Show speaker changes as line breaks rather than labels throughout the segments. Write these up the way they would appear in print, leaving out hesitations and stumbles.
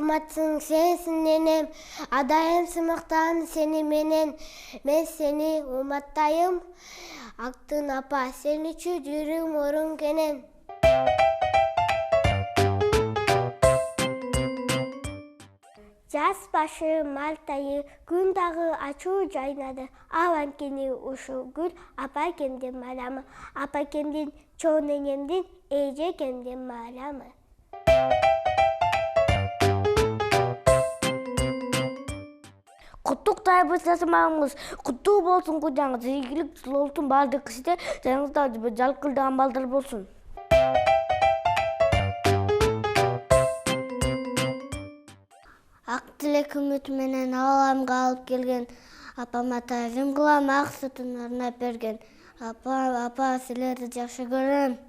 кымбатсың сенсиң энем, адайым сымыктан сени менен, мен сени уматтайым. Актын апа, сен үчүн жүрүм орун кенен. Жаз башы март айы, күн дагы ачуу жайнады. Аванкени ушу гүл Апакемдин майрамы. Апакемдин чоң энемдин эжекемдин майрамы. Куттуктайбыз жасамаңыз, куттуу болсун кудаңыз, ийгилик болсун баардык иште, жаныңызда жалкылдаган балдар болсун. Ак тилек үмүт менен ааламга алып келген, апама таазим кылам, ак сүтүн арнап берген. Апа, силерди жакшы көрөм.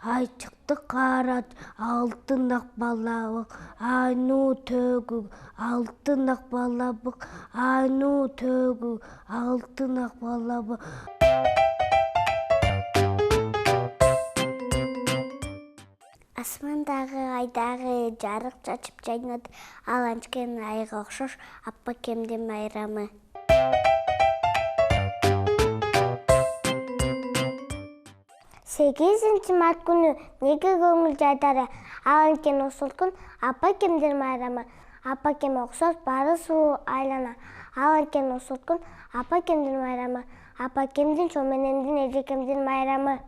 Ай чыкты карат, алтын ак балабык, айнуу төгү, алтын ак балабык, айнуу төгү, алтын ак балабык. Асмандагы айдагы жарык чачып жайнады, ал анчкен айга окшош Апакемдин майрамы. 8 март күнү неге көңүл жайдары, ал анчкен ушул күн Апакемдин майрамы. Апакем оксош баары суу айлана, ал анчкен ушул күн Апакемдин майрамы. Апакемдин чоң энемдин эжекемдин майрамы.